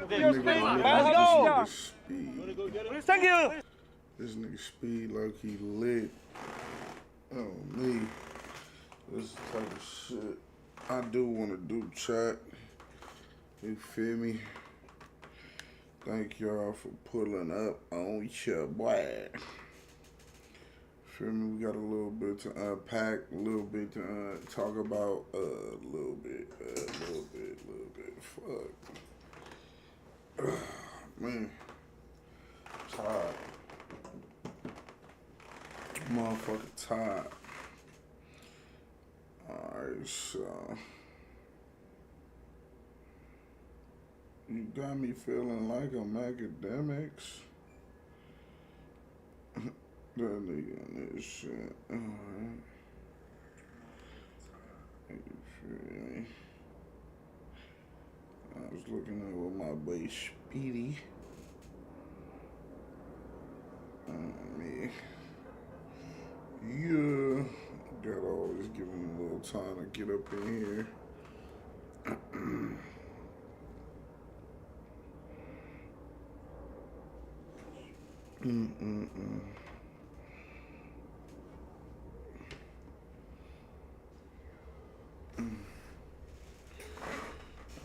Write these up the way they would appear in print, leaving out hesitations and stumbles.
Your speed. Let's go. Thank you. This nigga speed low-key lit. Oh, me. This type of shit I do want to do, chat. You feel me? Thank y'all for pulling up on your boy. Feel me? We got a little bit to unpack, a little bit to talk about, a little bit. Fuck. Man. Tired. Motherfucking tired. Alright, so you got me feeling like I'm academics. That nigga on this shit. Alright. You feel me? I was looking at with my boy Speedy. Me. Yeah. Gotta always give him a little time to get up in here.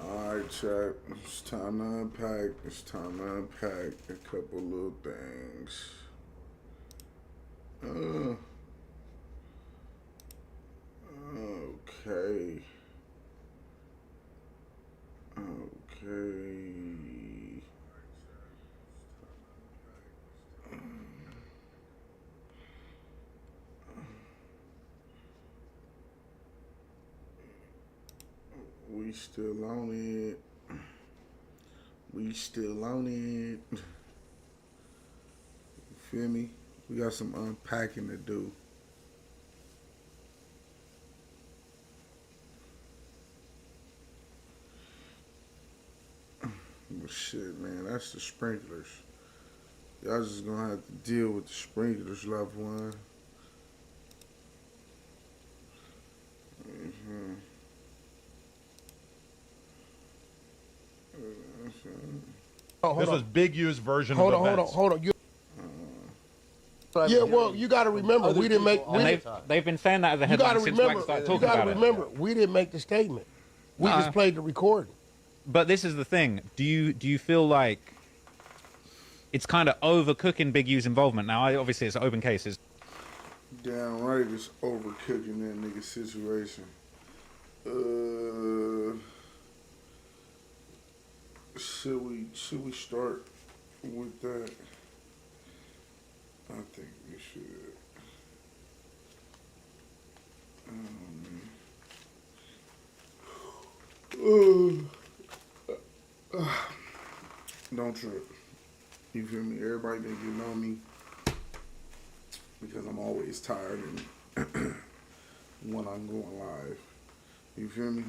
Alright, chat. It's time to unpack. It's time to unpack a couple little things. Okay. We still on it. We still on it. You feel me? We got some unpacking to do. But shit, man, that's the sprinklers. Y'all just gonna have to deal with the sprinklers, loved one. This was Big U's version of events. Hold on. Yeah, well, you got to remember, we didn't make. They've been saying that as a headline since Wack started talking about it. You got to remember, we didn't make the statement. We just played the recording. But this is the thing. Do you feel like it's kind of overcooking Big U's involvement now? Obviously, it's open cases. Damn right, it's overcooking that nigga situation. Should we start with that? I think we should. Don't trip. You feel me? Everybody been getting on me because I'm always tired and when I'm going live. You feel me?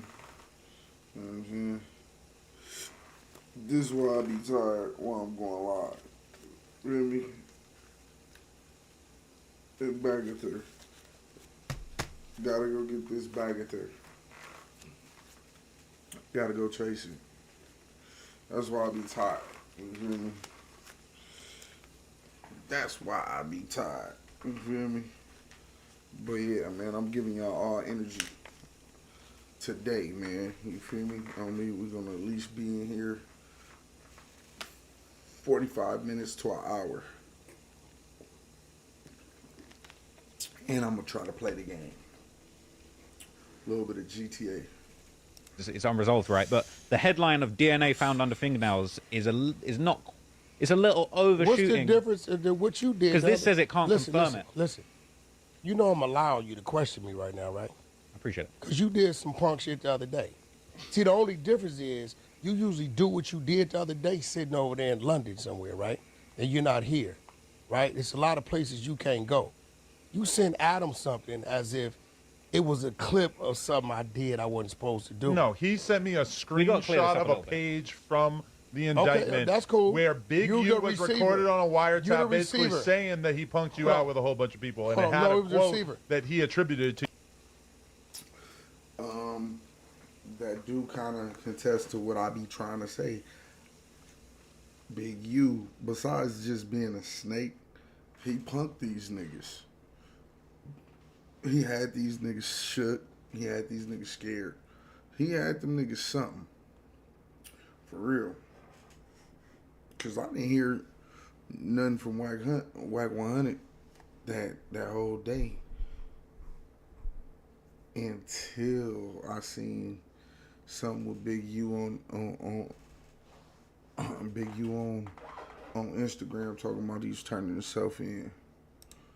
You know what I'm saying? This is why I be tired when I'm going live. You feel me? This bag of there. Gotta go get this bag of there. Gotta go chase it. That's why I be tired. You feel me? That's why I be tired. You feel me? But yeah, man, I'm giving y'all all energy today, man. You feel me? We're gonna at least be in here 45 minutes to an hour. And I'm gonna try to play the game. A little bit of GTA. It's unresolved, right? But the headline of DNA found under fingernails is not. It's a little overshooting. What's the difference in what you did? Because this says it can't confirm it. Listen, you know I'm allowing you to question me right now, right? I appreciate it. Because you did some punk shit the other day. See, the only difference is you usually do what you did the other day sitting over there in London somewhere, right? And you're not here, right? There's a lot of places you can't go. You send Adam something as if it was a clip of something I did I wasn't supposed to do. No, he sent me a screenshot of a page from the indictment. Okay, that's cool. Where Big U was recorded on a wiretap, basically saying that he punked you out with a whole bunch of people, and it had a quote that he attributed to. That do kind of contest to what I be trying to say. Big U, besides just being a snake, he punked these niggas. He had these niggas shook. He had these niggas scared. He had them niggas something. For real. Because I didn't hear nothing from Whack 100 that whole day. Until I seen something with Big U on Big U on Instagram talking about he's turning himself in.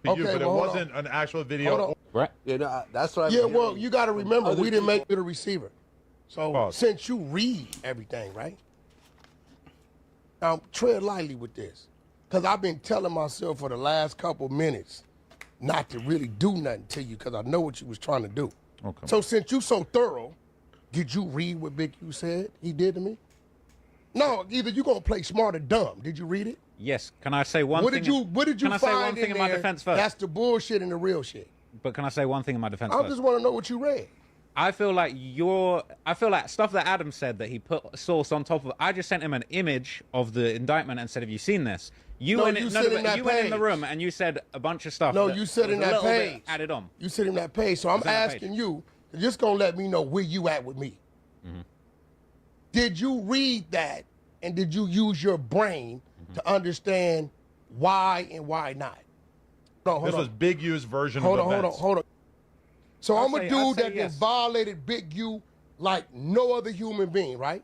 Okay, but it wasn't an actual video. Right? Yeah, that's what. Yeah, well, you got to remember, we didn't make it a receiver. So since you read everything, right? Now tread lightly with this, because I've been telling myself for the last couple minutes not to really do nothing to you, because I know what you was trying to do. Okay. So since you so thorough, did you read what Big U said he did to me? No, either you gonna play smart or dumb. Did you read it? Yes. Can I say one What thing? did you can I find say one thing in my there defense first? That's the bullshit and the real shit. But can I say one thing in my defense I first? just want to know what you read. I feel like stuff that Adam said that he put a source on top of. I just sent him an image of the indictment and said, "Have you seen this?" You went in the room and you said a bunch of stuff. No, you said in that page. Added on. You said in that page. So I'm asking you, you're just gonna let me know where you at with me. Mm-hmm. Did you read that and did you use your brain to understand why and why not? No, this was Big U's version of events. Hold on. So I'm a dude that just violated Big U like no other human being, right?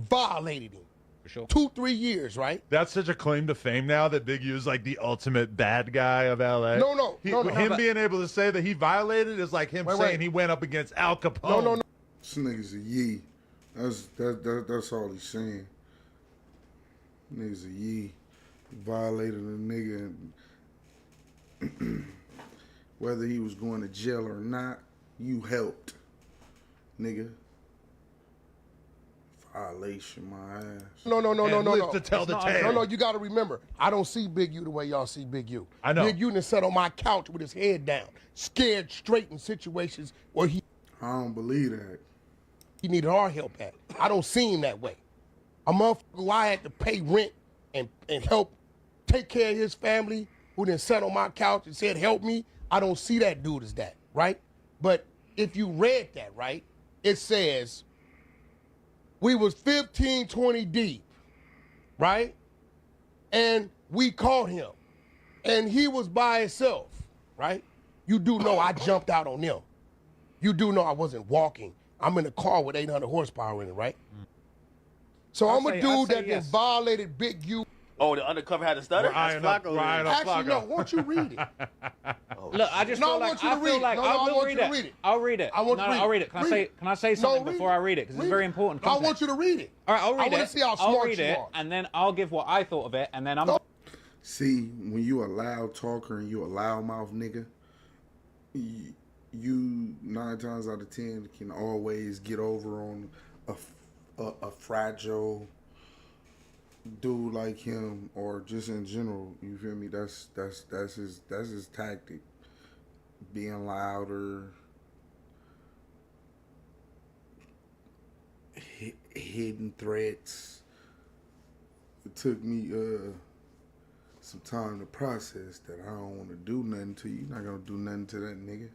Violated him. For sure. 2-3 years, right? That's such a claim to fame now that Big U is like the ultimate bad guy of LA. No. Him being able to say that he violated is like him saying he went up against Al Capone. No. This nigga's a yee. That's all he's saying. Nigga's a yee. Violated a nigga. Whether he was going to jail or not, you helped, nigga. Violation, my ass. No. To tell the tale. No, you got to remember, I don't see Big U the way y'all see Big U. I know. Big U done sat on my couch with his head down, scared straight in situations where I don't believe that. he needed our help at. I don't see him that way. A motherfucker who I had to pay rent and help take care of his family, who then sat on my couch and said, help me, I don't see that dude as that, right? But if you read that, right, it says we was 15, 20 deep, right? And we caught him. And he was by himself, right? You do know I jumped out on them. You do know I wasn't walking. I'm in a car with 800 horsepower in it, right? So I'm a dude that just violated Big U. Oh, the undercover had a stutter? Ryan Actually, no, won't you read it? Look, I just feel like I will read it. I'll read it. I'll read it. Can I say something before I read it? Because it's very important. I want you to read it. All right, I'll read it. I want to see how smart you are. And then I'll give what I thought of it, and then I'm. See, when you a loud talker and you a loudmouth nigga, you 9 times out of 10 can always get over on a fragile dude like him, or just in general. You feel me? That's his tactic. Being louder, hidden threats. It took me some time to process that. I don't want to do nothing to you. You're not gonna do nothing to that nigga.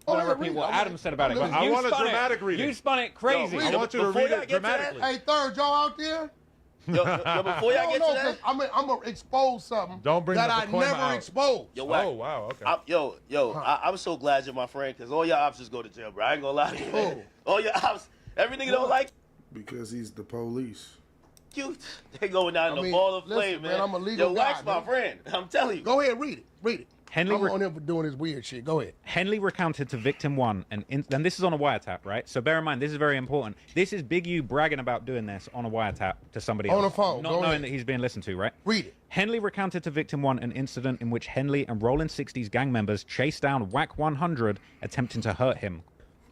I want to repeat what Adam said about it. I want a dramatic reading. You spun it crazy. I want you to read it dramatically. Hey, Third, y'all out there? Yo, before y'all get to that, I'm gonna expose something that I never exposed. Yo, Wack. Oh, wow, okay. I'm so glad you're my friend, because all your ops just go to jail, bro. I ain't gonna lie to you, man. All your ops, every nigga don't like Because he's the police. you. They going down in the ball of flame, man. I'm a legal Yo, guy, Wack's my friend. I'm telling you. Go ahead, read it. Read it. I'm Henley on him for doing this weird shit. Go ahead. Henley recounted to victim one, and this is on a wiretap, right? So bear in mind, this is very important. This is Big U bragging about doing this on a wiretap to somebody else. On a phone. Not knowing that he's being listened to, right? Read it. Henley recounted to victim one an incident in which Henley and Rolling 60s gang members chased down Whack 100, attempting to hurt him.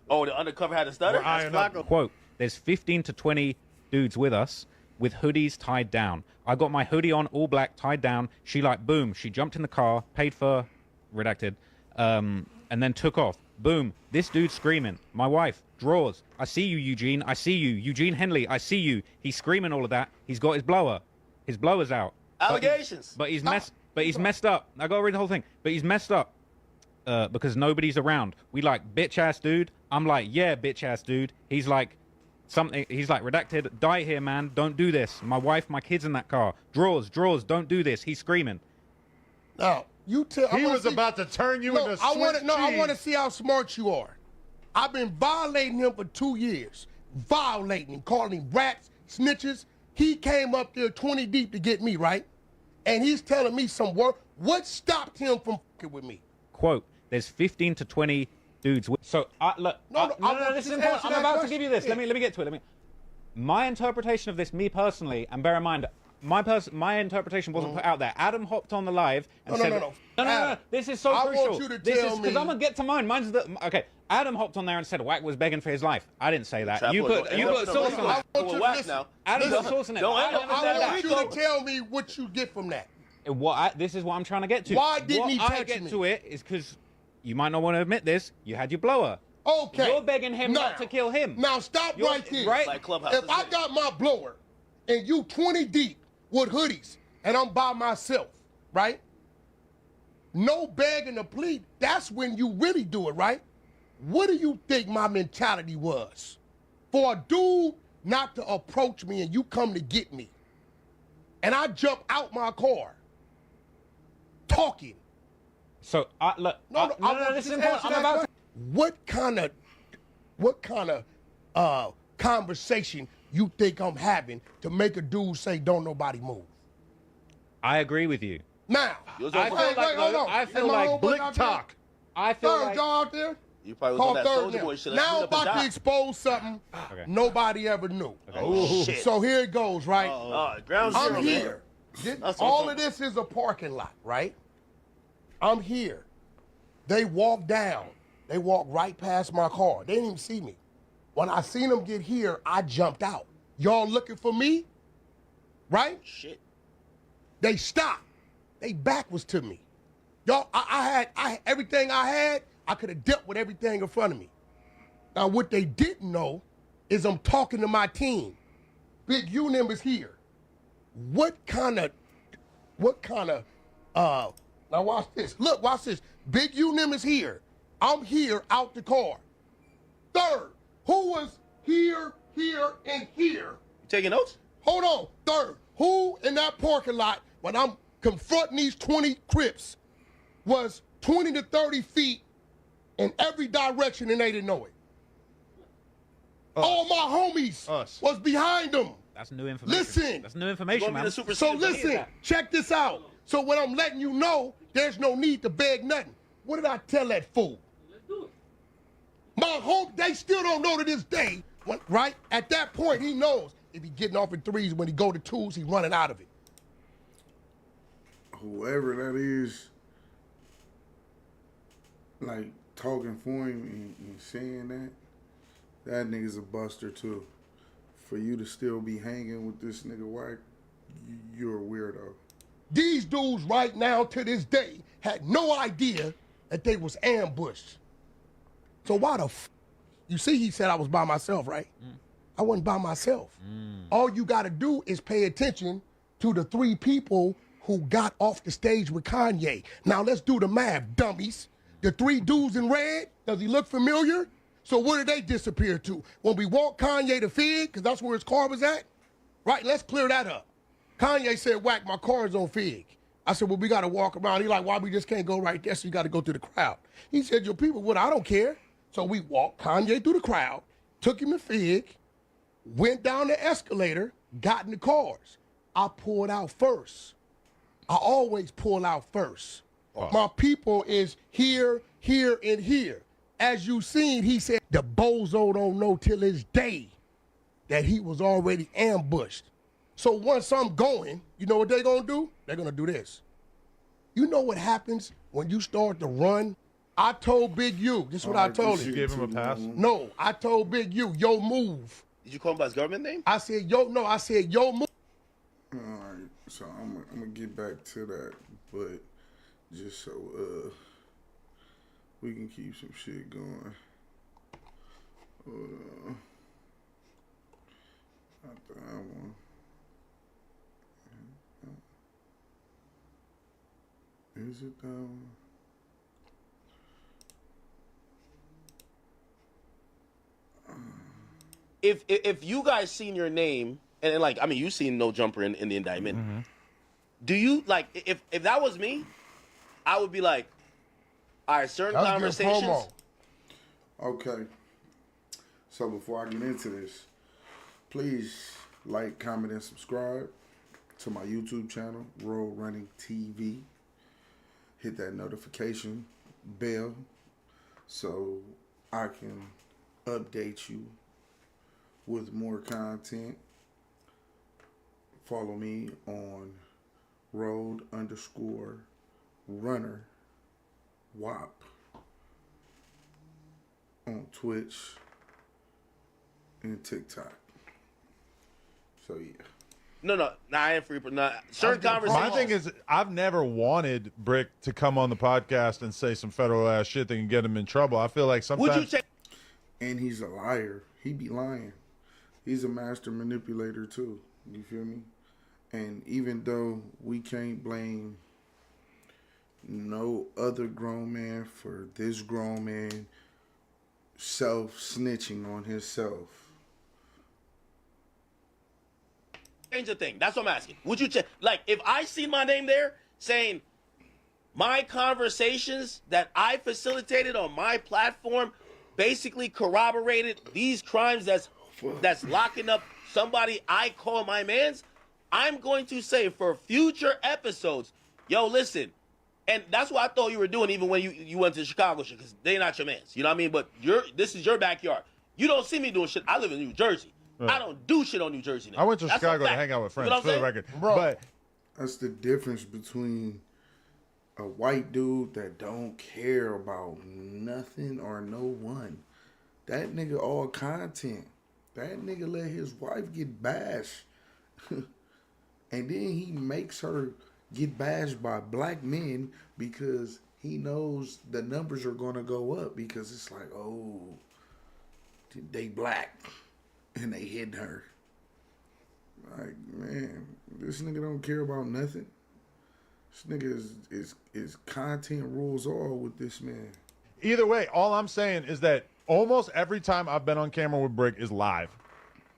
Oh, the undercover had a stutter? That's Flacco. Quote, there's 15 to 20 dudes with us with hoodies tied down. I got my hoodie on, all black, tied down. She like, boom. She jumped in the car, paid for, redacted, and then took off. Boom. This dude's screaming. My wife. Draws. I see you, Eugene. I see you. Eugene Henley. I see you. He's screaming all of that. He's got his blower. His blower's out. Allegations. But he's messed up. I gotta read the whole thing. But he's messed up. Because nobody's around. We like, bitch ass dude. I'm like, yeah, bitch ass dude. He's like, something. He's like, redacted. Die here, man. Don't do this. My wife, my kids in that car. Draws. Don't do this. He's screaming. Now you tell. He was about to turn you into Swiss cheese. I want to see how smart you are. I've been violating him for 2 years. Violating him, calling him rats, snitches. He came up there 20 deep to get me, right? And he's telling me some word. What stopped him from fucking with me? Quote, there's 15 to 20 dudes. So, look. No, this is important. I'm about to give you this. Yeah. Let me get to it. My interpretation of this, me personally, and bear in mind, my interpretation wasn't put out there. Adam hopped on the live and said, no. This is so crucial. I want you to tell me. Because I'm going to get to mine. Okay. Adam hopped on there and said Wack was begging for his life. I didn't say that. You put source on that. Adam put source on it. I want you to tell me what you get from that. This is what I'm trying to get to. Why didn't he text me? What I get to it is because you might not want to admit this. You had your blower. Okay. You're begging him not to kill him. Now stop right here. Right? Like if I got my blower and you 20 deep with hoodies and I'm by myself, right? No begging to plead. That's when you really do it, right? What do you think my mentality was? For a dude not to approach me and you come to get me, and I jump out my car, talking. So look. No, this is important. What kind of conversation you think I'm having to make a dude say don't nobody move? I agree with you. Now, I feel like blick talk. I feel third like dog out there. You probably was on that Soulja Boy shit. Now I'm about to expose something nobody ever knew. Okay. Oh, shit. So here it goes, right? Ground zero, I'm here. All of this is a parking lot, right? I'm here. They walk down. They walk right past my car. They didn't even see me. When I seen them get here, I jumped out. Y'all looking for me? Right? Shit. They stopped. They back was to me. Y'all, I had everything I had. I could have dealt with everything in front of me. Now, what they didn't know is I'm talking to my team. Big Unim is here. What kind of, now watch this. Look, watch this. Big Unim is here. I'm here out the car. Third, who was here, and here? You taking notes? Hold on. Third, who in that parking lot when I'm confronting these 20 Crips was 20 to 30 feet in every direction and they didn't know it? All my homies was behind them. That's new information. Listen. That's new information, man. So listen, check this out. So when I'm letting you know, there's no need to beg nothing. What did I tell that fool? Let's do it. My home, they still don't know to this day, right? At that point, he knows if he getting off in threes, when he go to twos, he running out of it. Whoever that is, like, talking for him and saying that nigga's a buster too. For you to still be hanging with this nigga Wack, you're a weirdo. These dudes right now to this day had no idea that they was ambushed. So why the you see he said I was by myself, right? I wasn't by myself. All you gotta do is pay attention to the 3 people who got off the stage with Kanye. Now let's do the math, dummies. The 3 dudes in red, does he look familiar? So where did they disappear to? When we walked Kanye to Fig, because that's where his car was at? Right, let's clear that up. Kanye said, Wack, my car is on Fig. I said, well, we got to walk around. He like, why we just can't go right there, so you got to go through the crowd. He said, your people would, I don't care. So we walked Kanye through the crowd, took him to Fig, went down the escalator, got in the cars. I pulled out first. I always pull out first. My people is here, here, and here. As you seen, he said, the bozo don't know till his day that he was already ambushed. So once I'm going, you know what they're going to do? They're going to do this. You know what happens when you start to run? I told Big U, this is what I told him. You gave him a pass? No, I told Big U, yo, move. Did you call him by his government name? I said, yo, no, I said, yo, move. All right, so I'm going to get back to that, but just so We can keep some shit going. Not that one. Is it that one? If you guys seen your name and like, I mean, you seen No Jumper in the indictment. Mm-hmm. Do you like if that was me, I would be like, all right, certain conversations. Okay. So before I get into this, please like, comment, and subscribe to my YouTube channel, Road Running TV. Hit that notification bell so I can update you with more content. Follow me on Road_Runner WAP on Twitch and TikTok. So yeah. No, I ain't free. Certain conversations. My thing is, I've never wanted Brick to come on the podcast and say some federal ass shit that can get him in trouble. I feel like sometimes. Would you take? And he's a liar. He be lying. He's a master manipulator too. You feel me? And even though we can't blame no other grown man for this grown man self-snitching on himself. Change the thing. That's what I'm asking. Would you check? Like, if I see my name there saying my conversations that I facilitated on my platform basically corroborated these crimes that's locking up somebody I call my mans, I'm going to say for future episodes, yo, listen. And that's what I thought you were doing even when you went to Chicago shit, because they're not your mans. You know what I mean? But this is your backyard. You don't see me doing shit. I live in New Jersey. Right. I don't do shit on New Jersey now. I went to Chicago to hang out with friends, for the record. Bro, but that's the difference between a white dude that don't care about nothing or no one. That nigga all content. That nigga let his wife get bashed. And then he makes her get bashed by black men because he knows the numbers are going to go up because it's like, oh, they black and they hitting her. Like, man, this nigga don't care about nothing. This nigga is content rules all with this man. Either way, all I'm saying is that almost every time I've been on camera with Brick is live.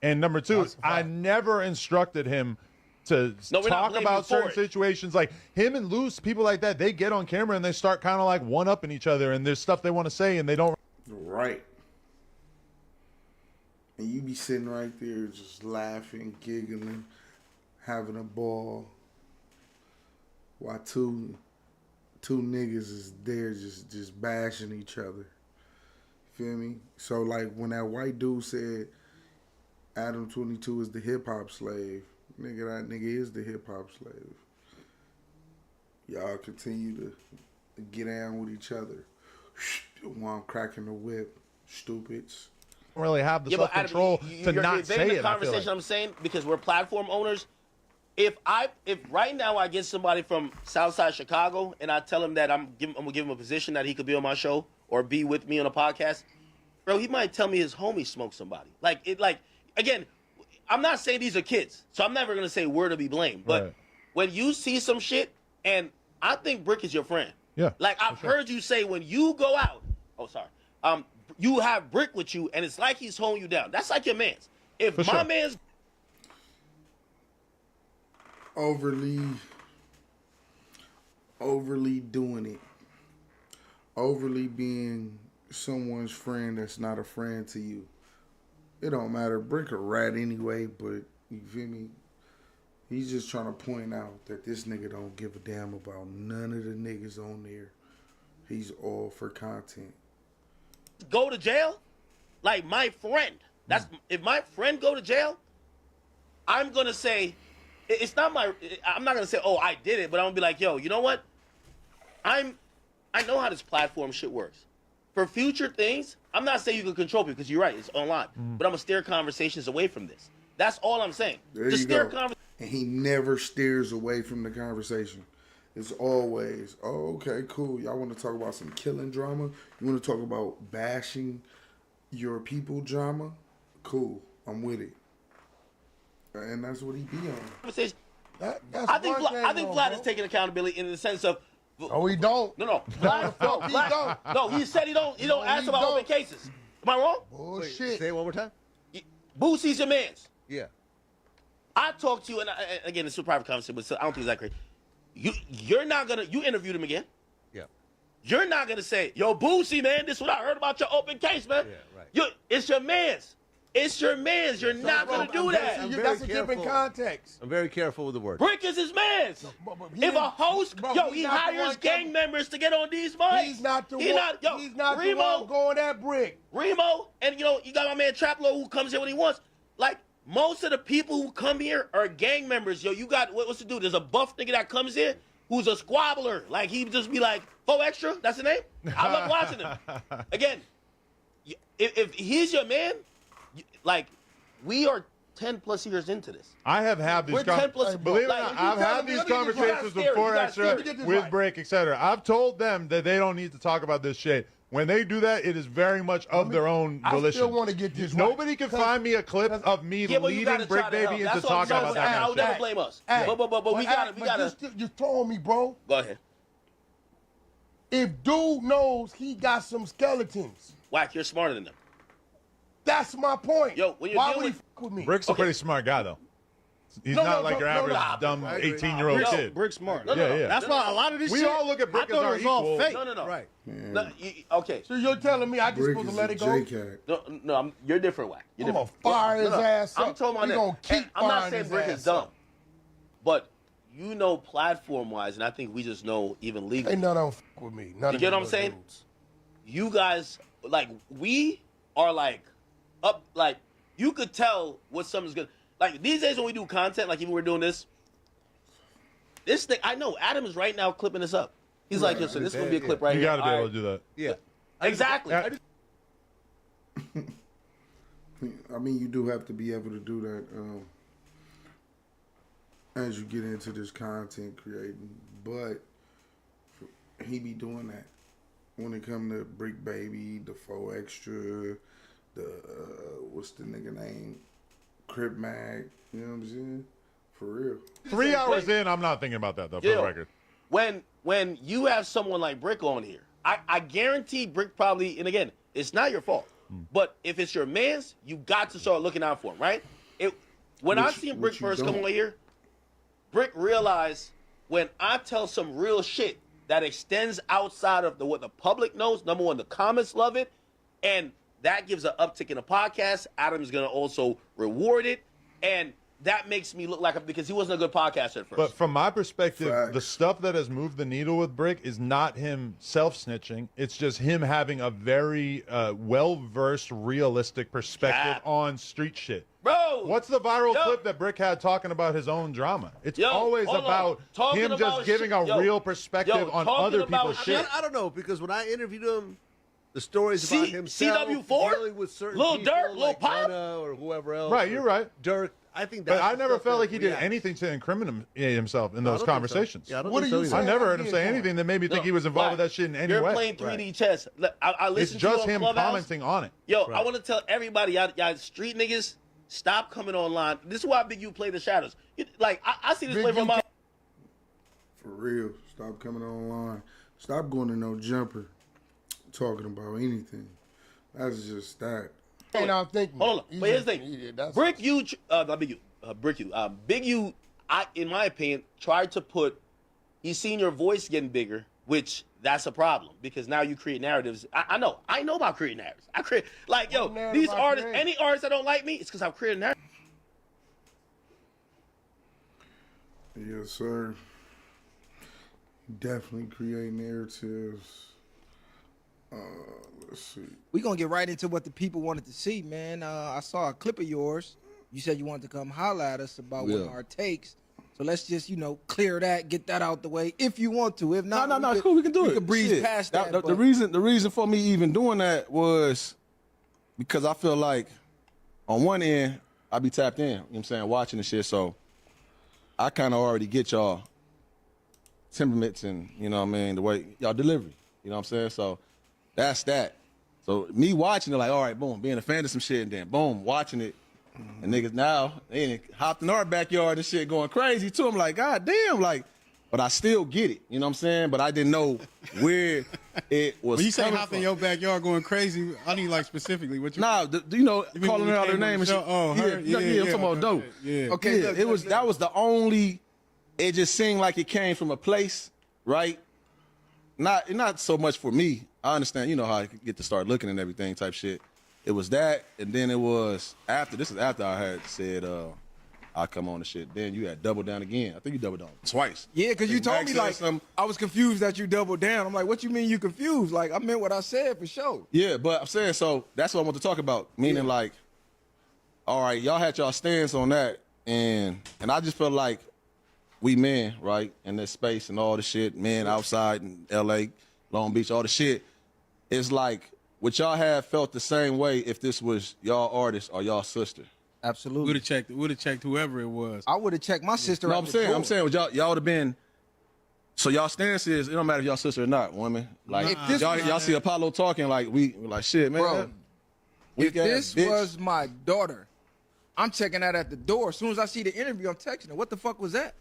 And number two, I never instructed him to talk about certain situations. Like him and Luce, people like that, they get on camera and they start kind of like one-upping each other, and there's stuff they want to say and they don't. Right. And you be sitting right there just laughing, giggling, having a ball, while two niggas is there just bashing each other. Feel me? So like when that white dude said Adam 22 is the hip hop slave, nigga, that nigga is the hip hop slave. Y'all continue to get down with each other while I'm cracking the whip, stupids. Really have the self-control to not say it. The conversation I'm saying, because we're platform owners. If right now I get somebody from Southside Chicago and I tell him that I'm gonna give him a position that he could be on my show or be with me on a podcast, bro, he might tell me his homie smoked somebody. Again, I'm not saying these are kids, so I'm never gonna say we're to be blamed. But right. When you see some shit, and I think Brick is your friend. Yeah. Like I've heard you say when you go out. Oh, sorry. You have Brick with you, and it's like he's holding you down. That's like your man's. If my man's overly doing it, overly being someone's friend that's not a friend to you, it don't matter. Brick a rat anyway, but you feel me? He's just trying to point out that this nigga don't give a damn about none of the niggas on there. He's all for content. Go to jail, like my friend. If my friend go to jail, I'm gonna say it's not my. I'm not gonna say, oh, I did it, but I'm gonna be like, yo, you know what? I know how this platform shit works. For future things, I'm not saying you can control people because you're right, it's online. But I'm gonna steer conversations away from this. That's all I'm saying. There just you steer go. And he never steers away from the conversation. it's always, oh, okay, cool. Y'all want to talk about some killing drama? You want to talk about bashing your people drama? Cool, I'm with it. And that's what he be on. I think Vlad is taking accountability in the sense of. Oh, he don't. No. Vlad, no, he said he don't ask about open cases. Am I wrong? Bullshit. Say it one more time. Boosie's your man's. Yeah. I talked to you, and again, it's a private conversation, but I don't think it's that great. You're not gonna. You interviewed him again. Yeah. You're not gonna say, "Yo, Boosie, man, this is what I heard about your open case, man." Yeah, right. It's your man's. It's your man's. You're not gonna do that. That's a different context. I'm very careful with the word. Brick is his man's. If a host, he hires gang members to get on these mics. He's not the one. He's not the Remo, one going at Brick. Remo, and you got my man Traplo who comes here when he wants. Like, most of the people who come here are gang members. Yo, you got, what's the dude? There's a buff nigga that comes here who's a squabbler. Like, he just be like, "Oh, extra," that's the name? I love watching him. Again, if he's your man, like, we are 10 plus years into this. I have had these conversations. Believe it or not, I've had these conversations before Extra with Break, etc. I've told them that they don't need to talk about this shit. When they do that, it is very much of their own volition. I still want to get this. Nobody can find me a clip of me leading Brick Baby into talking about that kind of shit. Never blame us. But we gotta. You're throwing me, bro. Go ahead. If dude knows he got some skeletons, Whack, you're smarter than them. That's my point. Yo, when you're why dealing would he fuck with me? Brick's a pretty smart guy, though. He's not like your average dumb 18-year-old kid. Brick's smart. No. That's why a lot of this we shit. all look at Brick as our it was all equal. fake. No. Right. No, okay. So you're telling me I just Brick supposed is to let a it go? J-Cat. No, you're different, Whack. You're I'm different. gonna fire his ass up. I'm talking about We gonna keep I'm not firing saying his Brick ass is dumb, up. but platform-wise, and I think we just know even legally. Ain't none of them fuck with me. None You of get them what I'm saying? dudes. You guys, like, we are like up, like, you could tell what something's good. Like, these days when we do content, like even we're doing this thing, I know Adam is right now clipping this up. He's like, "Yo, so this is gonna be a clip right You here." got to be All able right. to do that. Yeah. Exactly. I mean, you do have to be able to do that as you get into this content creating. But he be doing that when it come to Brick Baby, the 4 Extra, the what's the nigga name, Crip Mag. You know what I'm saying? For real. 3 hours in, I'm not thinking about that though. For the record. When you have someone like Brick on here, I guarantee Brick probably, and again, it's not your fault. But if it's your man's, you got to start looking out for him, right? When I seen Brick first come on here, Brick realized when I tell some real shit that extends outside of what the public knows, number one, the comments love it, and that gives an uptick in the podcast. Adam's going to also reward it, and that makes me look like because he wasn't a good podcaster at first. But from my perspective, Facts. the stuff that has moved the needle with Brick is not him self-snitching. It's just him having a very well-versed, realistic perspective on street shit. Bro! What's the viral clip that Brick had talking about his own drama? It's always about him just giving a real perspective on other people's shit. I don't know, because when I interviewed him, the stories about himself, CW4? dealing with certain Lil people, Durk, Lil like Pop? Gunna or whoever else. Right, you're right. Dirk. I think that's But I the never stuff felt that like he did reacts. anything to incriminate himself in No, I those don't think so. conversations. Yeah, I don't What think are so you either. I saying? never heard him say anything that made me think he was involved with that shit in any You're way. playing 3D chess. I It's listen to just you on him Clubhouse. commenting on it. Yo, I want to tell everybody, y'all street niggas, stop coming online. This is why Big U play the shadows. I see this play from my... For real. Stop coming online. Stop going to no jumper talking about anything. That's just that. And I'm thinking. Hold on. But here's the thing. Brick U, not Big U, Brick U. Big U, in my opinion, tried to put, he's seen your voice getting bigger, which that's a problem because now you create narratives. I know about creating narratives. I create, like, yo, these artists, any artist that don't like me, it's because I've created narratives. Yes, sir. Definitely create narratives. Let's see. We're going to get right into what the people wanted to see, man. I saw a clip of yours. You said you wanted to come holler at us about one of our takes. So let's just, clear that, get that out the way if you want to. If not, No, it's cool. We can do it. We can breeze past that. The reason for me even doing that was because I feel like on one end, I be tapped in, you know what I'm saying, watching the shit. So I kind of already get y'all temperaments and, you know what I mean, the way y'all delivery. You know what I'm saying? So that's that. So me watching it like, all right, boom, being a fan of some shit, and then boom, watching it. And niggas now, they hopped in our backyard and shit going crazy too. I'm like, God damn, like, but I still get it. You know what I'm saying? But I didn't know where it was. When you say hopped from. in your backyard going crazy, I need like specifically what you. Nah, you know, you calling her out her name and shit. Oh, her? Yeah, I'm talking about dope. Yeah. Okay, Yeah, look, that was the only. It just seemed like it came from a place, right? Not so much for me. I understand, you know how I get to start looking and everything type shit. It was that, and then it was after. This is after I had said I'll come on the shit. Then you had doubled down again. I think you doubled down twice. Yeah, because you told me like something. I was confused that you doubled down. I'm like, what you mean you confused? Like I meant what I said for sure. Yeah, but I'm saying, so that's what I want to talk about. Meaning like, all right, y'all had y'all stance on that, and I just felt like we men, right, in this space and all the shit, men outside in LA, Long Beach, all the shit. It's like, would y'all have felt the same way if this was y'all artist or y'all sister? Absolutely. Would have checked whoever it was. I would have checked my sister. No, out I'm the saying, door. y'all would have been. So y'all stance is, it don't matter if y'all sister or not, women. Like If this was- y'all see Apollo talking, like we're like shit, man. Bro, if this bitch. was my daughter, I'm checking that at the door. As soon as I see the interview, I'm texting her. What the fuck was that?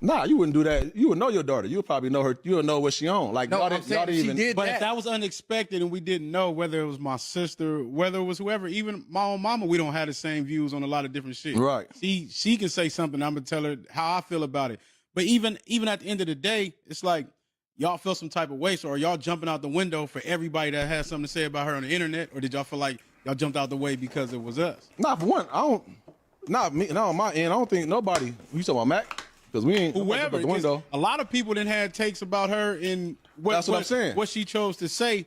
Nah, you wouldn't do that. You would know your daughter. You would probably know her. You would know what she on. Like No, y'all I'm didn't, saying y'all didn't she even. did But that. if that was unexpected and we didn't know whether it was my sister, whether it was whoever, even my own mama, we don't have the same views on a lot of different shit. Right. She can say something, I'm gonna tell her how I feel about it. But even at the end of the day, it's like y'all feel some type of way. So are y'all jumping out the window for everybody that has something to say about her on the internet, or did y'all feel like y'all jumped out the way because it was us? Nah, for one, I don't. Not me. Not on my end. I don't think nobody. You talking about Mac? Because we ain't. Whoever. Out the window. A lot of people didn't have takes about her in That's what I'm saying. What she chose to say.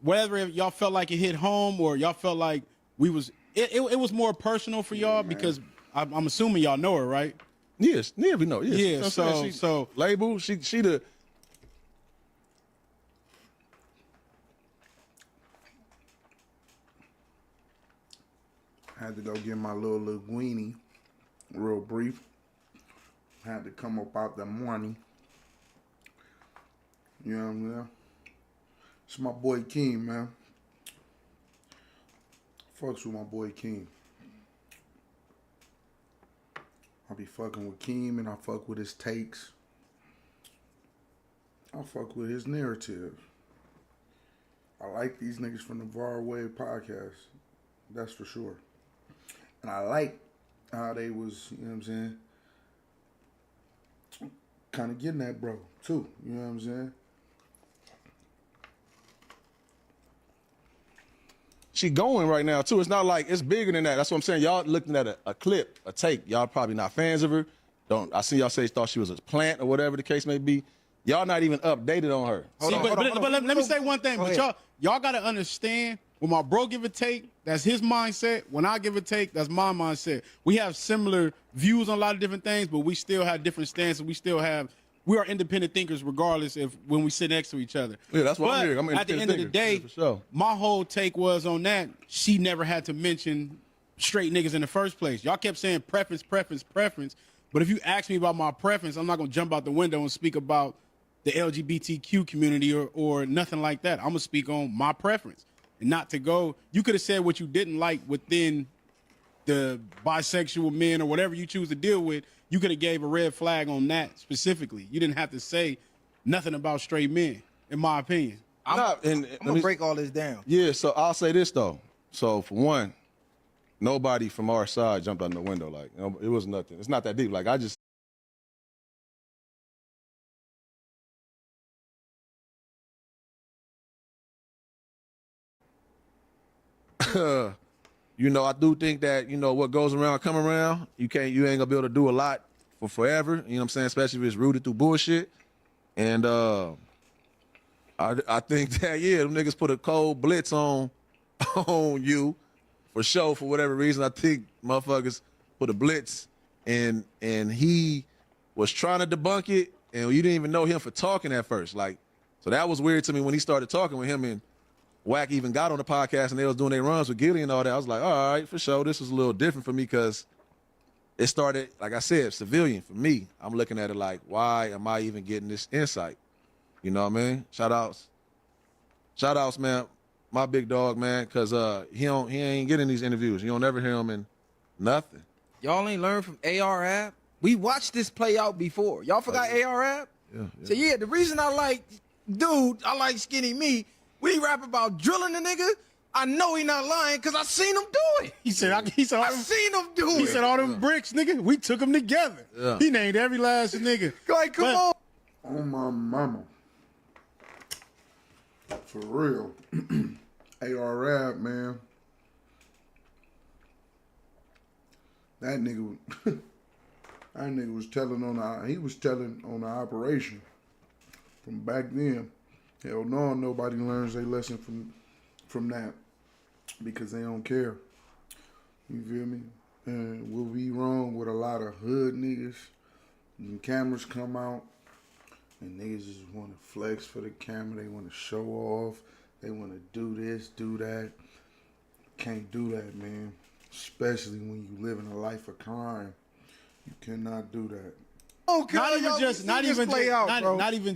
Whether y'all felt like it hit home or y'all felt like we was. It was more personal for y'all because I'm assuming y'all know her, right? Yes, yeah, we know. Yes. Yeah, You know what I'm saying? so label. She the. I had to go get my little linguine, real brief. Had to come up out that morning. You know what I'm saying? It's my boy Keem, man. Fucks with my boy Keem. I be fucking with Keem and I fuck with his takes. I fuck with his narrative. I like these niggas from the Var Wave podcast. That's for sure. And I like how they was, you know what I'm saying, kind of getting that bro, too. You know what I'm saying? She going right now too. It's not like it's bigger than that. That's what I'm saying. Y'all looking at a clip, a take. Y'all probably not fans of her. I see y'all say thought she was a plant or whatever the case may be. Y'all not even updated on her. But let me say one thing. But y'all gotta understand, when my bro give a take, that's his mindset. When I give a take, that's my mindset. We have similar views on a lot of different things, but we still have different stances. We are independent thinkers regardless if when we sit next to each other. Yeah, that's what I'm hearing. At the end of the day, yeah, for sure. My whole take was on that. She never had to mention straight niggas in the first place. Y'all kept saying preference. But if you ask me about my preference, I'm not going to jump out the window and speak about the LGBTQ community or nothing like that. I'm going to speak on my preference. And not to go, you could have said what you didn't like within the bisexual men or whatever you choose to deal with. You could have gave a red flag on that specifically. You didn't have to say nothing about straight men, in my opinion. I'm gonna break all this down. Yeah, so I'll say this though. So for one, nobody from our side jumped out the window. Like, you know, it was nothing. It's not that deep. Like I just. You know, I do think that, you know, what goes around come around. You ain't gonna be able to do a lot for forever. You know what I'm saying? Especially if it's rooted through bullshit. And I think that, yeah, them niggas put a cold blitz on you for sure, for whatever reason. I think motherfuckers put a blitz and he was trying to debunk it, and you didn't even know him for talking at first. Like, so that was weird to me when he started talking with him, and Wack even got on the podcast and they was doing their runs with Gilly and all that. I was like, all right, for sure. This was a little different for me because it started, like I said, civilian for me. I'm looking at it like, why am I even getting this insight? You know what I mean? Shout outs, man. My big dog, man, because he ain't getting these interviews. You don't ever hear him in nothing. Y'all ain't learned from A.R.I.C.O? We watched this play out before. Y'all forgot A.R.I.C.O? Yeah. So yeah, the reason I like Skinny Me, when he rap about drilling the nigga, I know he not lying because I seen him do it. He said, I seen him do it. He said, all them bricks, nigga, we took them together. Yeah. He named every last nigga. Like, come on. Oh my mama. For real. A.R.I.C.O, man. That nigga was telling on the operation from back then. Hell no, nobody learns their lesson from that because they don't care. You feel me? And we'll be wrong with a lot of hood niggas. When cameras come out and niggas just want to flex for the camera. They want to show off. They want to do this, do that. Can't do that, man. Especially when you live in a life of crime. You cannot do that. Oh, Not even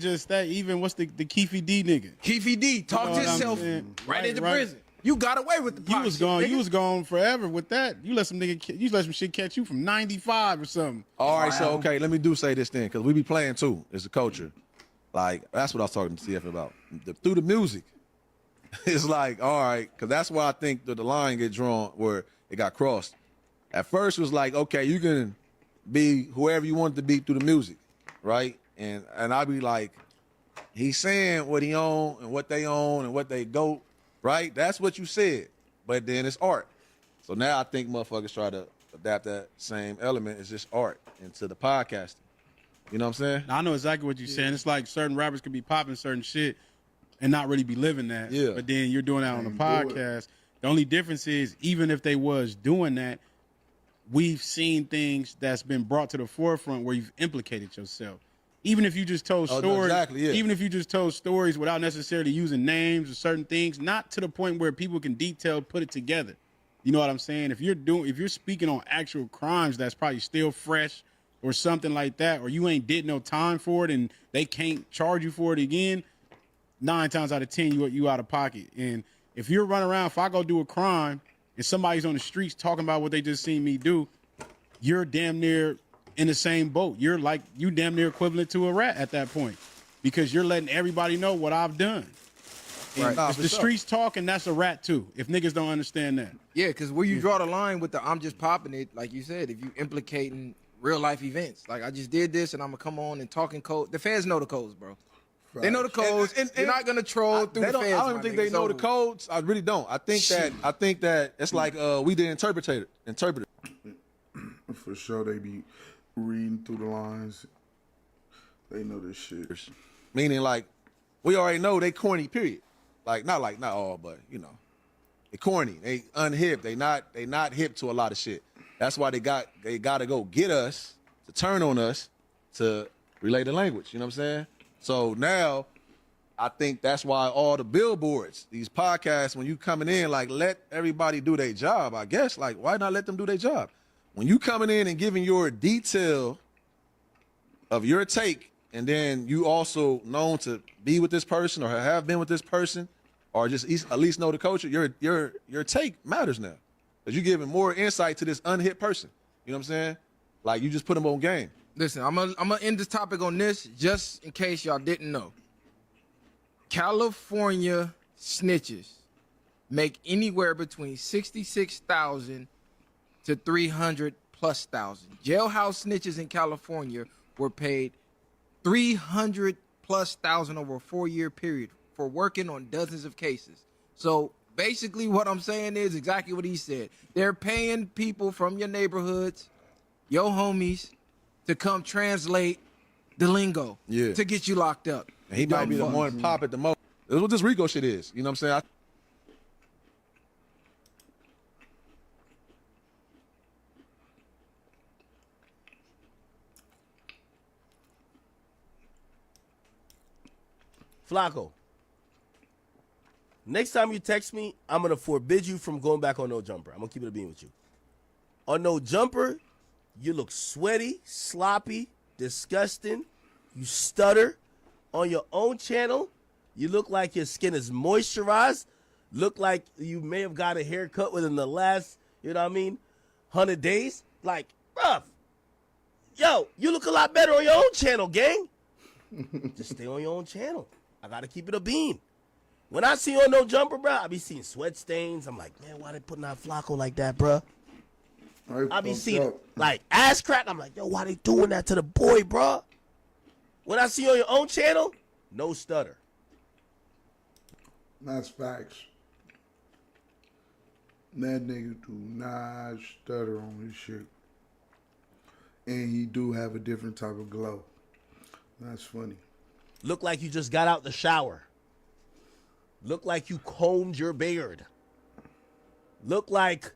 just that. Even what's the Keefy D nigga? Keefy D, talked yourself right into prison. You got away with the pot. You was gone forever with that. You let some shit catch you from 95 or something. All right, so okay, let me say this then, because we be playing too. It's a culture. Like, that's what I was talking to CF about. Through the music. It's like, all right, because that's why I think the line get drawn where it got crossed. At first it was like, okay, you can be whoever you want to be through the music, right? And I'd be like, he's saying what he own and what they own and what they go, right? That's what you said. But then it's art. So now I think motherfuckers try to adapt that same element. It's just art into the podcasting. You know what I'm saying? Now, I know exactly what you're saying. It's like certain rappers could be popping certain shit and not really be living that. Yeah. But then you're doing that on the podcast. The only difference is, even if they was doing that, we've seen things that's been brought to the forefront where you've implicated yourself. Even if you just told stories, even if you just told stories without necessarily using names or certain things, not to the point where people can put it together. You know what I'm saying? If you're speaking on actual crimes that's probably still fresh or something like that, or you ain't did no time for it and they can't charge you for it again, 9 times out of 10 you out of pocket. And if you're running around, if I go do a crime and somebody's on the streets talking about what they just seen me do, you're damn near in the same boat. You damn near equivalent to a rat at that point, because you're letting everybody know what I've done. And if the streets talking, that's a rat too, if niggas don't understand that. Yeah, because where you draw the line with the I'm just popping it, like you said, if you implicating real life events, like I just did this and I'm going to come on and talking code. The fans know the codes, bro. Right. They know the codes. And you're not gonna troll through the fans. I don't even think they know the codes. I really don't. I think that it's like we the interpreter. For sure, they be reading through the lines. They know this shit. Meaning, like, we already know they corny. Period. Like not all, but you know, they corny. They unhip. They not hip to a lot of shit. That's why they got to go get us to turn on us to relay the language. You know what I'm saying? So now, I think that's why all the billboards, these podcasts, when you coming in, like, let everybody do their job, I guess. Like, why not let them do their job? When you coming in and giving your detail of your take, and then you also known to be with this person or have been with this person, or just at least know the culture, your take matters now. Because you're giving more insight to this unhit person. You know what I'm saying? Like, you just put them on game. Listen, I'm gonna end this topic on this just in case y'all didn't know. California snitches make anywhere between 66,000 to 300+ thousand. Jailhouse snitches in California were paid 300+ thousand over a 4-year period for working on dozens of cases. So basically what I'm saying is exactly what he said. They're paying people from your neighborhoods, your homies, to come translate the lingo to get you locked up. And he might be the one pop at the most. That's what this RICO shit is. You know what I'm saying? Flacco, next time you text me, I'm going to forbid you from going back on No Jumper. I'm going to keep it a bean with you. On No Jumper, You look sweaty, sloppy, disgusting. You stutter on your own channel. You look like your skin is moisturized. Look like you may have got a haircut within the last, 100 days. Like, bruv, yo, you look a lot better on your own channel, gang. Just stay on your own channel. I gotta keep it a beam. When I see you on No Jumper, bro, I be seeing sweat stains. I'm like, man, why they putting out Flacco like that, bro? I be seeing like ass crack. I'm like, yo, why they doing that to the boy, bro? When I see you on your own channel, no stutter. That's facts. That nigga do not stutter on his shit. And he do have a different type of glow. That's funny. Look like you just got out the shower. Look like you combed your beard. Look like,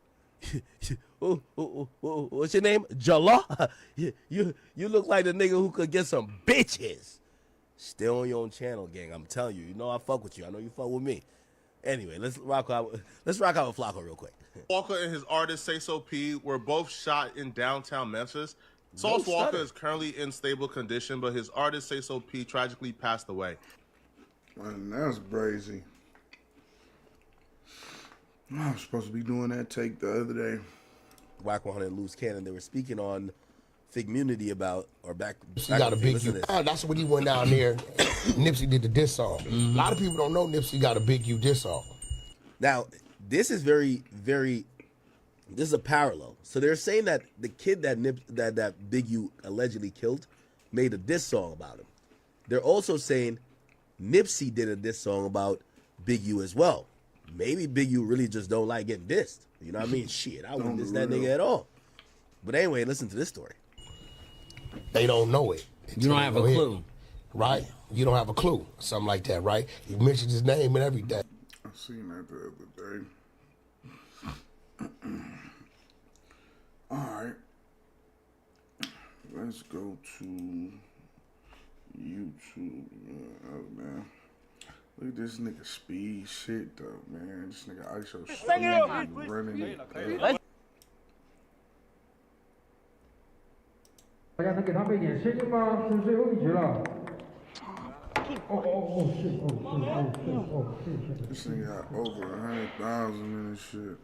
what's your name? Jala? You look like the nigga who could get some bitches. Stay on your own channel, gang. I'm telling you. You know I fuck with you. I know you fuck with me. Anyway, let's rock out with Flacco real quick. Walker and his artist Say So P were both shot in downtown Memphis. Sauce Walker is currently in stable condition, but his artist Say So P tragically passed away. Man, that's crazy. I was supposed to be doing that take the other day. Whack 100 Loose Cannon. They were speaking on Figmunity about, or back. He got a big U. That's when he went down there. Nipsey did the diss song. A lot of people don't know Nipsey got a big U diss song. Now, this is very, very. This is a parallel. So they're saying that the kid that Big U allegedly killed made a diss song about him. They're also saying Nipsey did a diss song about Big U as well. Maybe Big U really just don't like getting dissed. You know what I mean? Shit, I wouldn't diss that nigga at all. But anyway, listen to this story. They don't know it. You don't have a clue. Right? You don't have a clue. Something like that, right? You mentioned his name and everything. I seen that the other day. All right. Let's go to YouTube. Oh, man. Look at this nigga speed shit, though, man. This nigga ISO speed running it. This nigga got over 100,000 in this shit.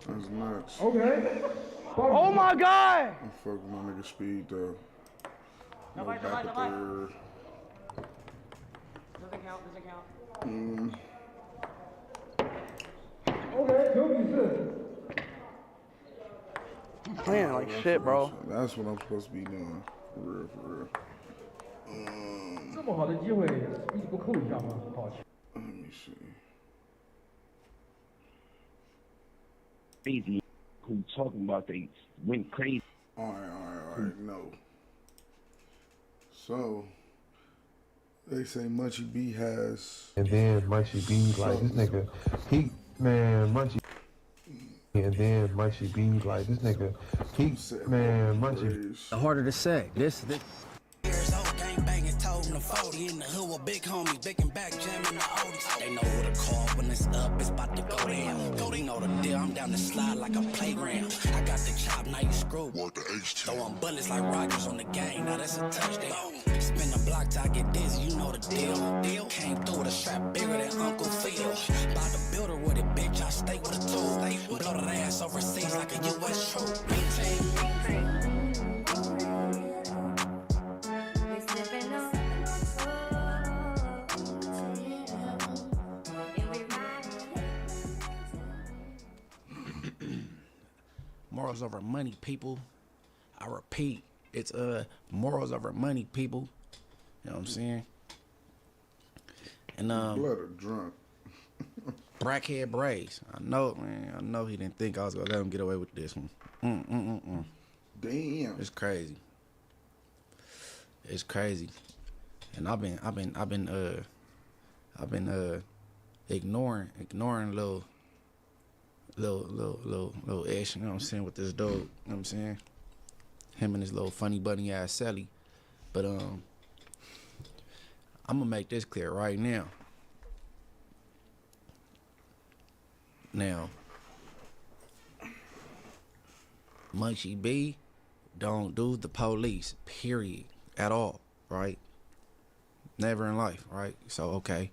That's nuts. Okay. Oh my God! I'm fucking my nigga speed though. No back at third. Doesn't count. Okay, playing like shit, bro. That's what I'm supposed to be doing. For real. Let me see. Crazy who talking about they went crazy. All right. No. So they say Munchie B has. And then Munchie B like this nigga. Munchie. And then Munchie B like this nigga. Munchie. Harder to say. This. Years old, gang banging, told them to 40 in the hood with big homies, big and back jamming the oldies. They know who to call when it's up, it's about to go down. Cody know the deal, I'm down the slide like a playground. I got the chop, now you screw. Throwing bullets like Rodgers on the game, now that's a touchdown. Spin the block till I get dizzy, you know the deal. Came through with a strap bigger than Uncle Phil. About to build her with it, bitch, I stay with a tool. Blow that ass overseas like a U.S. troop. Maintain. Morals over money, people. I repeat, it's morals over money, people. You know what I'm saying? And blood or drunk. Brackhead Braves. I know, man. I know he didn't think I was gonna let him get away with this one. Damn. It's crazy. It's crazy. And I've been ignoring little action, you know what I'm saying, with this dude, you know what I'm saying? Him and his little funny bunny ass Sally. But I'm gonna make this clear right now. Munchie B don't do the police, period, at all, right? Never in life, right? So, okay.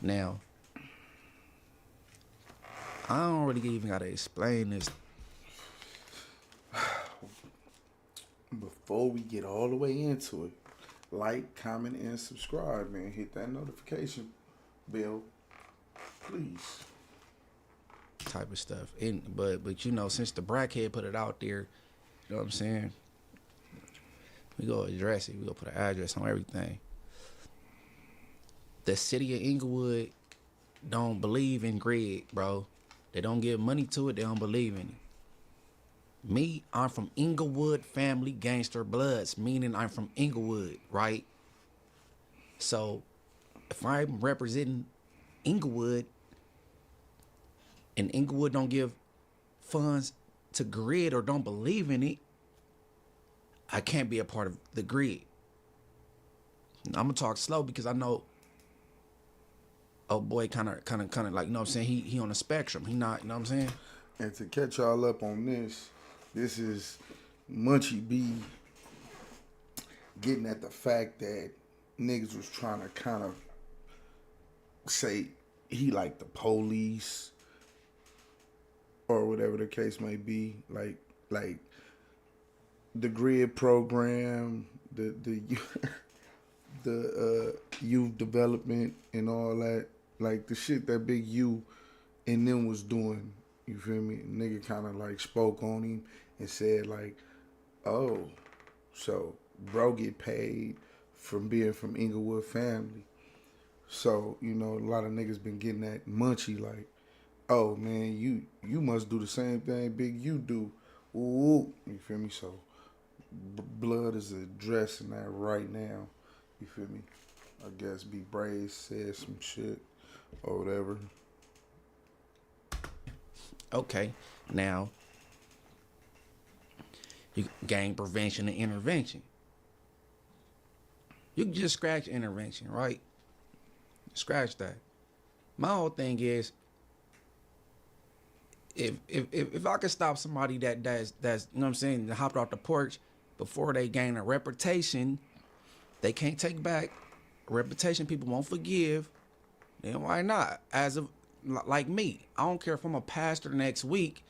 Now, I don't really even gotta explain this. Before we get all the way into it, like, comment, and subscribe, man. Hit that notification bell, please. Type of stuff. But you know, since the Brackhead put it out there, you know what I'm saying? We go address it. We go put an address on everything. The city of Inglewood don't believe in Greg, bro. They don't give money to it. They don't believe in it. Me, I'm from Inglewood family gangster bloods, meaning I'm from Inglewood, right? So if I'm representing Inglewood and Inglewood don't give funds to Grid or don't believe in it, I can't be a part of the Grid. I'm gonna talk slow because I know boy kind of like, you know what I'm saying, he on the spectrum. He not, you know what I'm saying? And to catch y'all up on this is Munchie B getting at the fact that niggas was trying to kind of say he like the police or whatever the case may be, like the Grid program, the youth development and all that, like the shit that Big U and them was doing. You feel me? Nigga kind of like spoke on him and said like, oh, so bro get paid from being from Inglewood family. So, you know, a lot of niggas been getting that Munchie like, oh man, you must do the same thing Big U do. Ooh, you feel me? So Blood is addressing that right now. You feel me? I guess B Braves said some shit or whatever. Okay, now, you gang prevention and intervention. You can just scratch intervention, right? Scratch that. My whole thing is, if I could stop somebody that's you know what I'm saying, that hopped off the porch before they gain a reputation they can't take back, a reputation people won't forgive, then why not? As of like me, I don't care if I'm a pastor next week,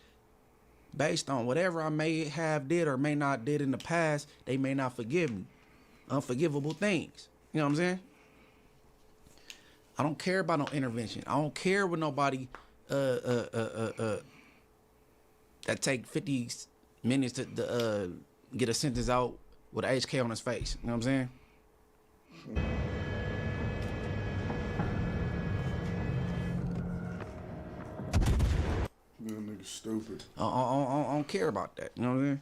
based on whatever I may have did or may not did in the past, they may not forgive me. Unforgivable things. You know what I'm saying? I don't care about no intervention. I don't care with nobody that take 50 minutes to get a sentence out with an HK on his face. You know what I'm saying? Little nigga stupid. I don't care about that. You know what I'm saying?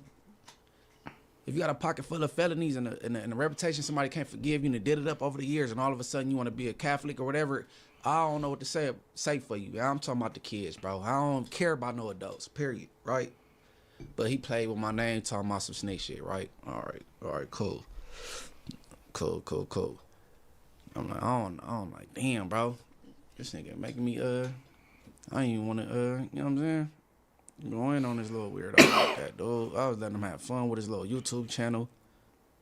If you got a pocket full of felonies and a reputation somebody can't forgive you and did it up over the years and all of a sudden you want to be a Catholic or whatever, I don't know what to say for you. I'm talking about the kids, bro. I don't care about no adults, period, right? But he played with my name talking about some snake shit, right? All right, cool. I'm like, I don't like, damn, bro. This nigga making me, I ain't even want to, you know what I'm saying? Go in on this little weirdo like that, dude. I was letting him have fun with his little YouTube channel.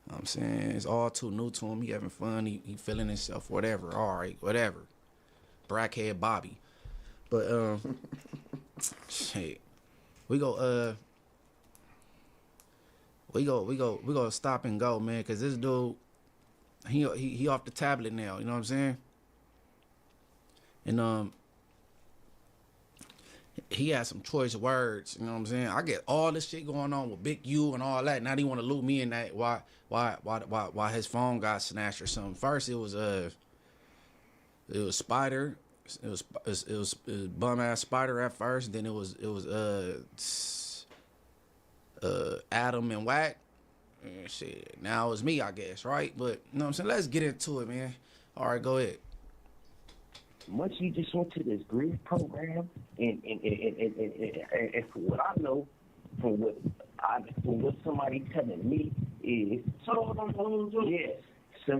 You know what I'm saying? It's all too new to him. He having fun. He feeling himself, whatever. All right, whatever. Brackhead Bobby. But, shit. We go stop and go, man, because this dude, he off the tablet now, you know what I'm saying? And, he had some choice words, you know what I'm saying? I get all this shit going on with Big U and all that. Now he want to loop me in that. Why his phone got snatched or something? First it was Spider. It was bum ass Spider at first. Then it was Adam and Wack. And shit. Now it's me, I guess, right? But you know what I'm saying? Let's get into it, man. All right, go ahead. Munchie just went to this Grid program, and from what I know, from what somebody telling me is, yes,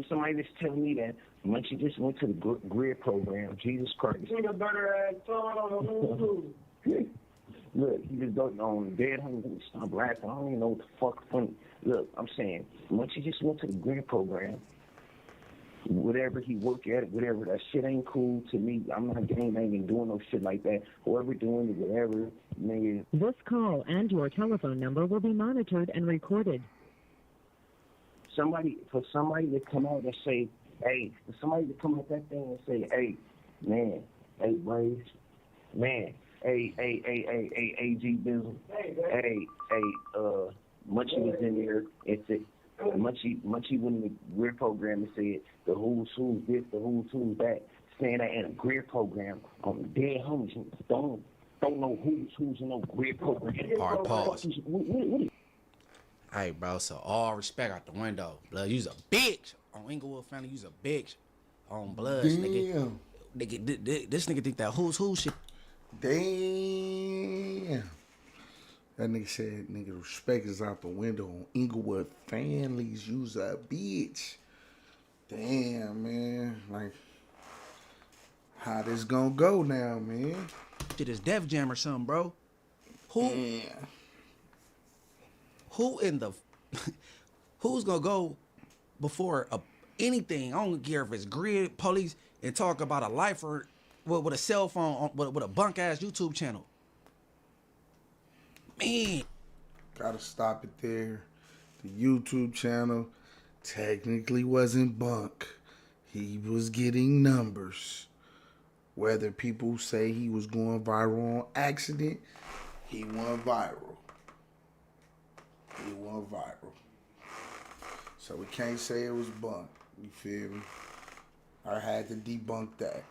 somebody that's telling me that Munchie just went to the Grid program. Jesus Christ. Look, he just go on dead hungry, stop rapping. I don't even know what the fuck funny. Look, I'm saying, once he just went to the grant program, whatever he work at, whatever, that shit ain't cool to me. I'm not gangbanging, doing no shit like that. Whoever doing it, whatever, nigga. This call and your telephone number will be monitored and recorded. For somebody to come out and say, hey, for somebody to come out that thing and say, hey, man, hey, Braves, man, hey, AG Bizzle, hey, Munchie was in there and said, Munchie went in the Greer program and said, the who's this, the who's that, saying that in a Greer program on the dead homies. Don't know who's in no Greer program. All right, pause. What Hey, bro, so all respect out the window. Blood, you's a bitch. On Inglewood family, you's a bitch. On Bloods, nigga. This nigga think that who's shit. Damn. That nigga said, nigga, respect is out the window. On Inglewood families, you's a bitch. Damn, man. Like, how this gonna go now, man? Shit is Def Jam or something, bro. Who in the who's gonna go before anything? I don't care if it's grid police and talk about a lifer with a cell phone with a bunk ass YouTube channel. Man, gotta stop it there. The YouTube channel technically wasn't bunk. He was getting numbers. Whether people say he was going viral on accident, he went viral. He went viral. So we can't say it was bunk. You feel me? I had to debunk that.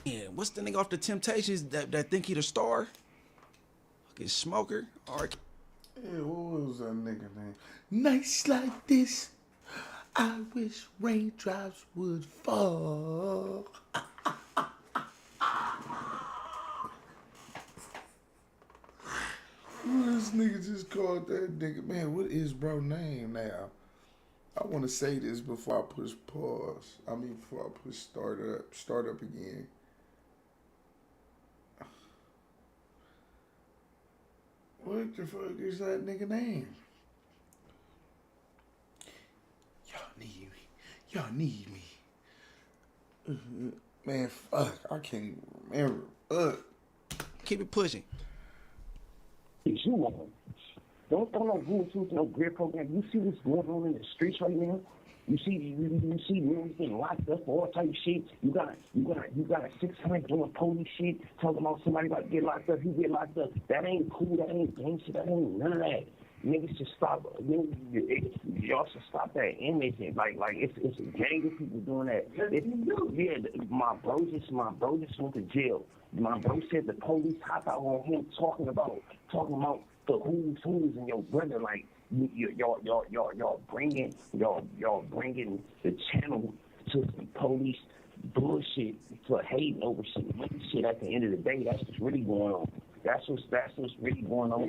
Yeah, what's the nigga off the Temptations that think he the star? Fucking Smoker? Yeah, what was that nigga name? Nights like this, I wish raindrops would fall. This nigga just called that nigga. Man, what is bro name now? I want to say this before I push pause. Before I push start up again. What the fuck is that nigga name? Y'all need me. Man, fuck. I can't even remember. Keep it pushing. you on? Don't throw no rules to no grid program. You see what's going on in the streets right now? You see men getting locked up for all type of shit. You got a 600 doing police shit, talking about somebody about to get locked up. You get locked up. That ain't cool. That ain't gangster. That ain't none of that. Niggas should stop. Y'all should stop that image. Like it's a gang of people doing that. My bro just went to jail. My bro said the police hopped out on him talking about the who's and your brother. Like y'all bringing the channel to the police bullshit for hating over some money shit. At the end of the day, that's what's really going on. That's what's really going on.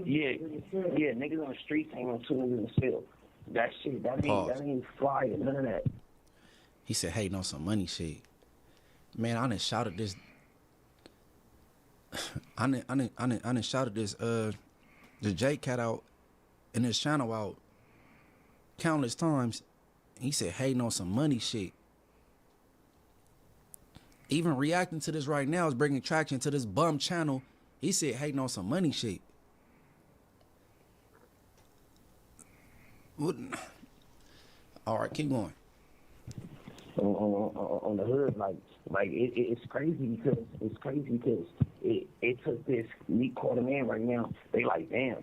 Yeah, niggas on the streets ain't gonna tune in the cell. That shit, that ain't fire, none of that. He said, hating on some money shit. Man, I done shouted this. I done shouted this the J Cat out in his channel out countless times. He said hating on some money shit. Even reacting to this right now is bringing traction to this bum channel. He said hating on some money shit. All right, keep going. On the hood, it's crazy because it took this meat quarter man right now. They like, damn,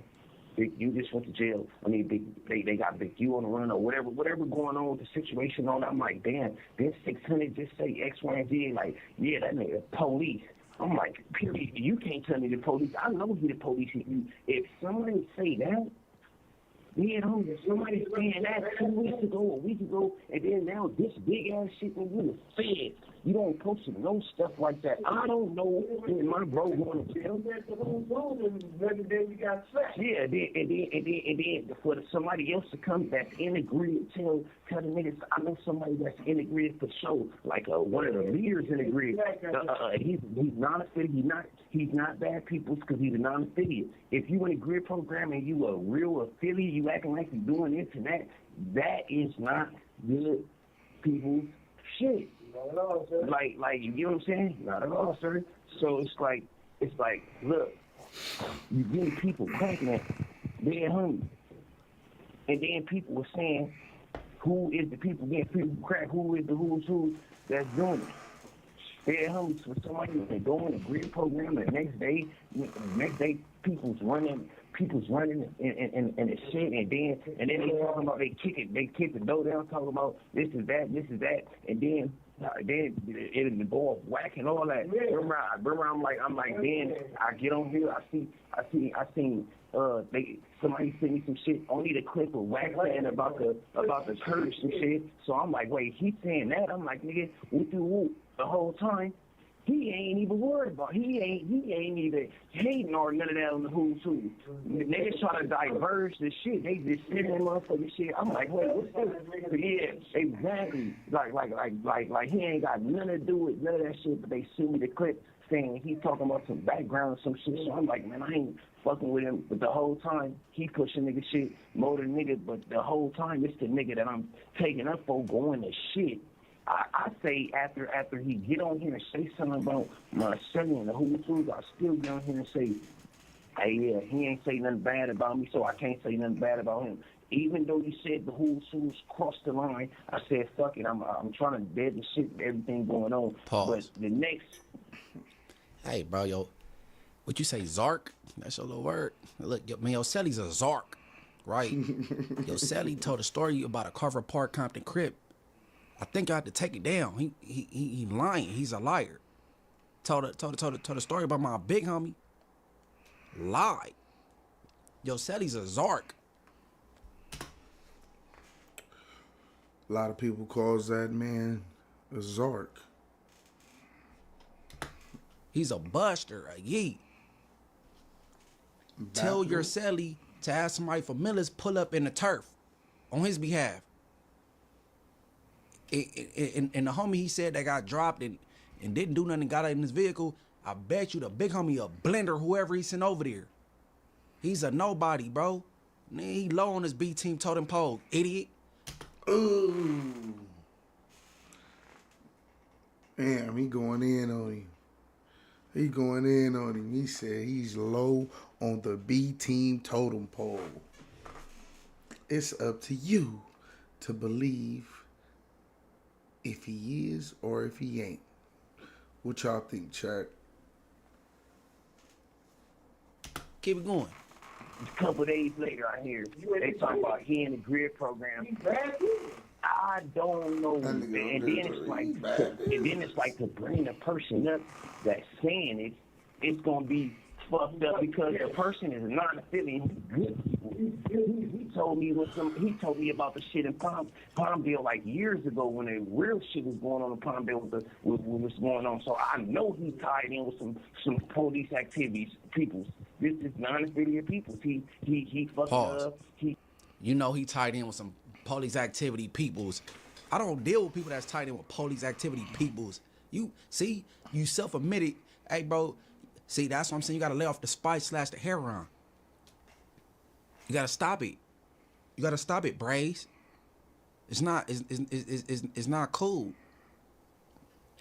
Big U just went to jail. I mean, they got Big U on the run or whatever going on with the situation on. I'm like, damn, then 600 just say X, Y, and Z. Like, yeah, that nigga police. I'm like, period. You can't tell me the police. I know he the police. If somebody say that, yeah, if somebody saying that 2 weeks ago, a week ago, and then now this big ass shit when you the feds. You don't supposed to know stuff like that. I don't know when my bro going to tell. Yeah, and then for somebody else to come that's in the grid, tell the niggas, I know somebody that's in the grid for sure, like one of the leaders in the grid. He's non-affiliate. He's not bad people's because he's a non-affiliate. If you in a grid program and you a real affiliate, you acting like you doing this and that, that is not good people's shit. Not at all, sir. Like you know what I'm saying? Not at all, sir. So it's like, look, you getting people cracking it, being hungry, and then people were saying, who is the people getting people crack? Who is the who's who that's doing it? They're hungry for somebody to go in a grid program. The next day, people's running and the shit, and then they talking about they kick the door down, talking about this is that, and then it involves whack and all that. Remember, I'm like, then I get on here, I seen somebody sent me some shit, only the clip of whack saying about the church and shit. So I'm like, wait, he's saying that? I'm like, nigga, whoop the whole time. He ain't even worried about. He ain't even hating or none of that on the who's who. Niggas try to diverge the shit. They just sit in motherfucking shit. I'm like, wait, what's this? Yeah, exactly. Like he ain't got nothing to do with none of that shit. But they send me the clip saying he's talking about some background or some shit. So I'm like, man, I ain't fucking with him. But the whole time he pushing nigga shit more than nigga. But the whole time it's the nigga that I'm taking up for going to shit. I say after he get on here and say something about Marcelli and the who's who's, I still get on here and say, hey, yeah, he ain't say nothing bad about me, so I can't say nothing bad about him. Even though he said the who's who's crossed the line, I said, fuck it, I'm trying to dead the shit, everything going on. Pause. But the next... Hey, bro, yo, what you say, Zark? That's your little word. Look, man, Yoselli's a Zark, right? Yoselli told a story about a Carver Park Compton Crip. I think I had to take it down. He lying. He's a liar. Told a story about my big homie. Lied. Yoselli's a Zark. A lot of people calls that man a Zark. He's a buster, a yeet. Tell Yoselli to ask somebody for Millis pull up in the turf on his behalf. And the homie he said that got dropped and didn't do nothing and got out in his vehicle, I bet you the big homie a blender, whoever he sent over there. He's a nobody, bro. He low on his B team totem pole, idiot. Ooh. Damn, he going in on him. He said he's low on the B team totem pole. It's up to you to believe if he is or if he ain't. What y'all think, chat? Keep it going. A couple days later, I hear they talking about he in the grid program. I don't know, and then it's like to bring the person up that's saying it, it's gonna be fucked up because the person is not affiliated. He told me about the shit in Palmdale like years ago when the real shit was going on in Palmdale with what's going on. So I know he tied in with some police activities. Peoples. This is non-affiliate peoples. He fucking up. You know he tied in with some police activity peoples. I don't deal with people that's tied in with police activity peoples. You see, you self-admitted, hey bro. See, that's what I'm saying. You gotta lay off the spice / the heroin. You gotta stop it. You gotta stop it, Braze. It's not cool.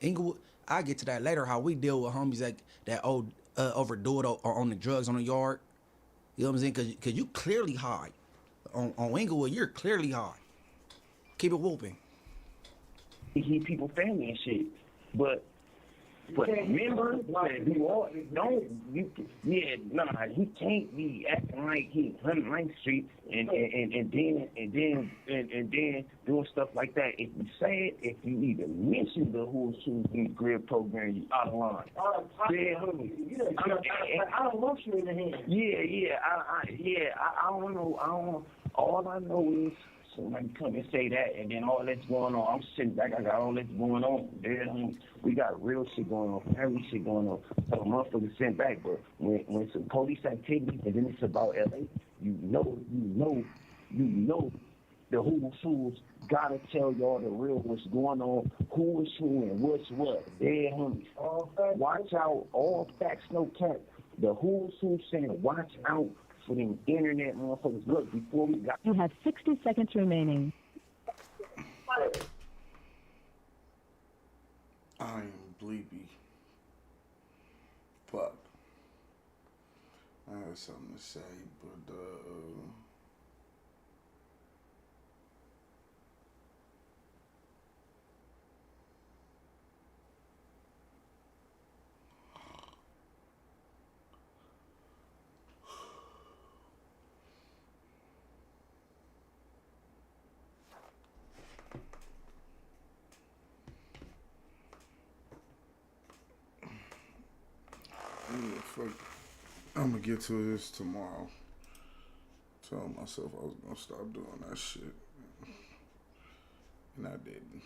Inglewood, I'll get to that later. How we deal with homies that overdo it or on the drugs on the yard. You know what I'm saying? Cause you clearly high. On Inglewood, you're clearly high. Keep it whooping. He people family and shit, but remember, he can't be acting like he 109th Street and then doing stuff like that. If you even mention the who's who's in the grid program, you out of line. I don't want you in the hand. I don't know. All I know is somebody come and say that, and then all that's going on. I'm sitting back, I got all this going on. Then we got real shit going on, family shit going on. So motherfuckers sent back, but when it's some police activity, and then it's about LA, you know, the who's gotta tell y'all the real what's going on, who is who and what's what. Dead homies. Watch out, all facts, no cap. The who's saying watch out for them internet motherfuckers. Look, before we got... You have 60 seconds remaining. I am Bleepy. But I have something to say, but yeah, fuck. I'm gonna get to this tomorrow. Told myself I was gonna stop doing that shit, and I didn't.